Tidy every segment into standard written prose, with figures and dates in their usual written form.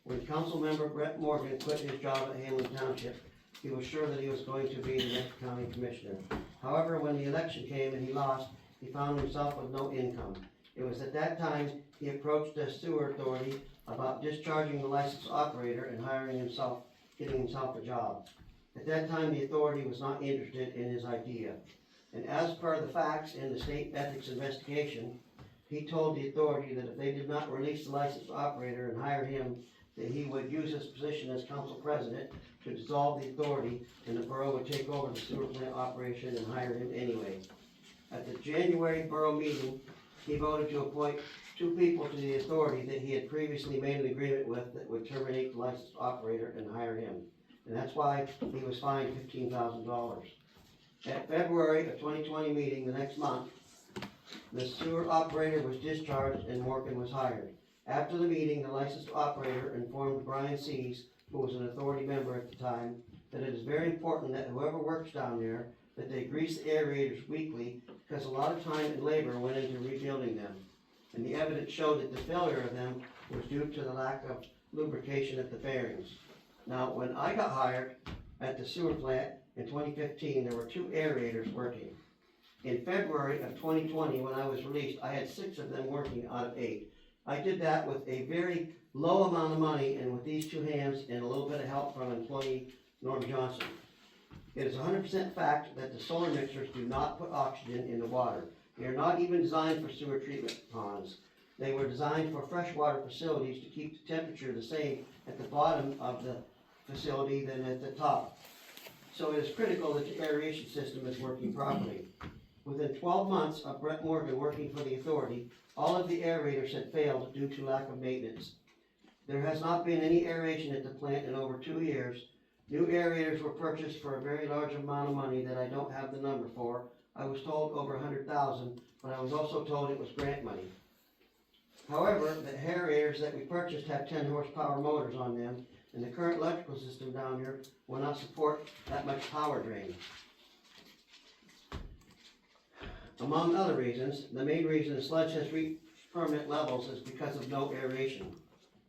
When council member Brett Morgan quit his job at Hamlin Township, he was sure that he was going to be the next county commissioner. However, when the election came and he lost, he found himself with no income. It was at that time he approached the sewer authority about discharging the licensed operator and getting himself a job. At that time, the authority was not interested in his idea. And as per the facts in the state ethics investigation, he told the authority that if they did not release the licensed operator and hire him, that he would use his position as council president to dissolve the authority and the borough would take over the sewer plant operation and hire him anyway. At the January borough meeting, he voted to appoint 2 people to the authority that he had previously made an agreement with that would terminate the licensed operator and hire him. And that's why he was fined $15,000. At February of 2020 meeting, the next month, the sewer operator was discharged and Morgan was hired. After the meeting, the licensed operator informed Brian Sees, who was an authority member at the time, that it is very important that whoever works down there, that they grease the aerators weekly, because a lot of time and labor went into rebuilding them. And the evidence showed that the failure of them was due to the lack of lubrication at the bearings. Now, when I got hired at the sewer plant in 2015, there were 2 aerators working. In February of 2020, when I was released, I had 6 of them working out of 8. I did that with a very low amount of money and with these 2 hands and a little bit of help from employee Norm Johnson. It is 100% fact that the solar mixers do not put oxygen in the water. They are not even designed for sewer treatment ponds. They were designed for freshwater facilities to keep the temperature the same at the bottom of the facility than at the top. So it is critical that the aeration system is working properly. Within 12 months of Brett Morgan working for the authority, all of the aerators had failed due to lack of maintenance. There has not been any aeration at the plant in over 2 years. New aerators were purchased for a very large amount of money that I don't have the number for. I was told over $100,000, but I was also told it was grant money. However, the aerators that we purchased have 10 horsepower motors on them, and the current electrical system down here will not support that much power drain. Among other reasons, the main reason the sludge has reached permanent levels is because of no aeration.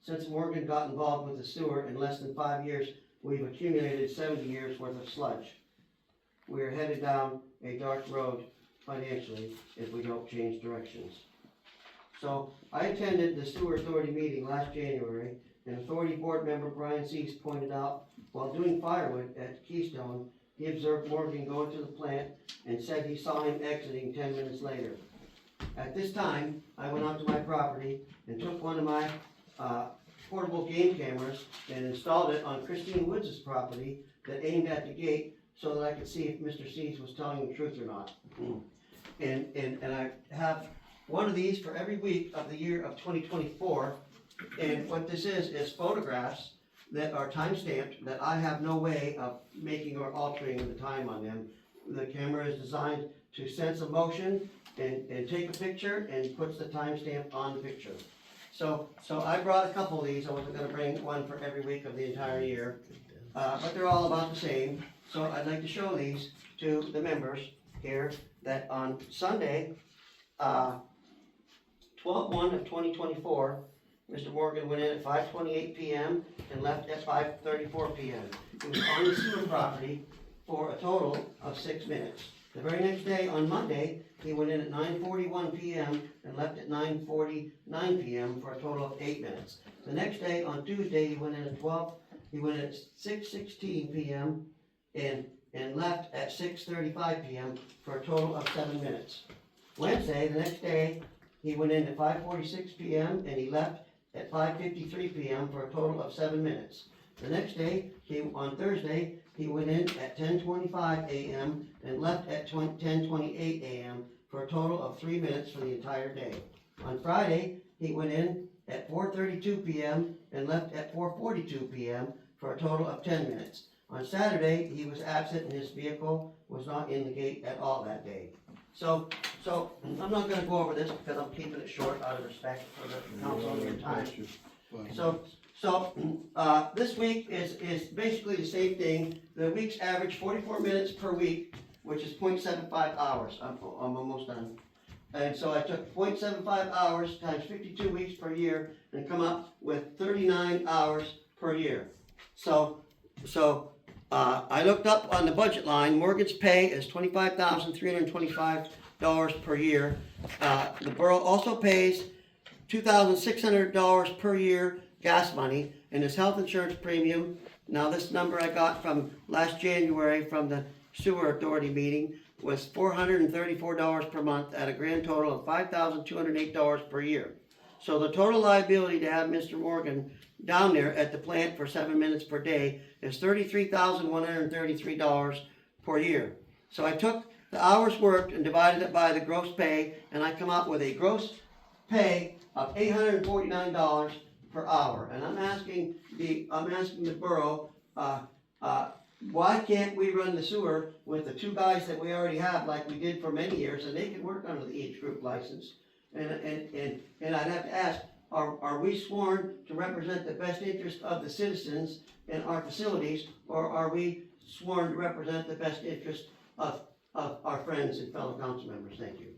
Since Morgan got involved with the sewer in less than 5 years, we've accumulated 70 years worth of sludge. We are headed down a dark road financially if we don't change directions. So I attended the sewer authority meeting last January, and authority board member Brian Sees pointed out while doing firewood at Keystone, he observed Morgan go into the plant and said he saw him exiting 10 minutes later. At this time, I went out to my property and took one of my portable game cameras and installed it on Christine Woods' property that aimed at the gate so that I could see if Mr. Sees was telling the truth or not. And I have one of these for every week of the year of 2024. And what this is photographs that are time-stamped that I have no way of making or altering the time on them. The camera is designed to sense a motion and take a picture and puts the timestamp on the picture. So I brought a couple of these. I wasn't going to bring one for every week of the entire year, but they're all about the same. So I'd like to show these to the members here that on Sunday, 12/1 of 2024, Mr. Morgan went in at 5:28 p.m. and left at 5:34 p.m. He was on the sewer property for a total of 6 minutes. The very next day, on Monday, he went in at 9:41 p.m. and left at 9:49 p.m. for a total of 8 minutes. The next day, on Tuesday, he went in at 6:16 p.m. and left at 6:35 p.m. for a total of 7 minutes. Wednesday, the next day, he went in at 5:46 p.m. and he left at 5:53 p.m. for a total of 7 minutes. The next day, on Thursday, he went in at 10:25 a.m. and left at 10:28 a.m. for a total of 3 minutes for the entire day. On Friday, he went in at 4:32 p.m. and left at 4:42 p.m. for a total of 10 minutes. On Saturday, he was absent and his vehicle was not in the gate at all that day. So I'm not going to go over this because I'm keeping it short out of respect for the council and your time. So this week is basically the same thing. The weeks average 44 minutes per week, which is 0.75 hours. I'm almost done. And so I took 0.75 hours times 52 weeks per year, and come up with 39 hours per year. So, I looked up on the budget line, Morgan's pay is $25,325 per year. The borough also pays $2,600 per year gas money, and his health insurance premium, now this number I got from last January from the sewer authority meeting, was $434 per month at a grand total of $5,208 per year. So the total liability to have Mr. Morgan down there at the plant for 7 minutes per day is $33,133 per year. So I took the hours worked and divided it by the gross pay, and I come up with a gross pay of $849 per hour. And I'm asking the borough, why can't we run the sewer with the two guys that we already have, like we did for many years, and they can work under the age group license? And I'd have to ask, are we sworn to represent the best interest of the citizens in our facilities, or are we sworn to represent the best interest of our friends and fellow council members? Thank you.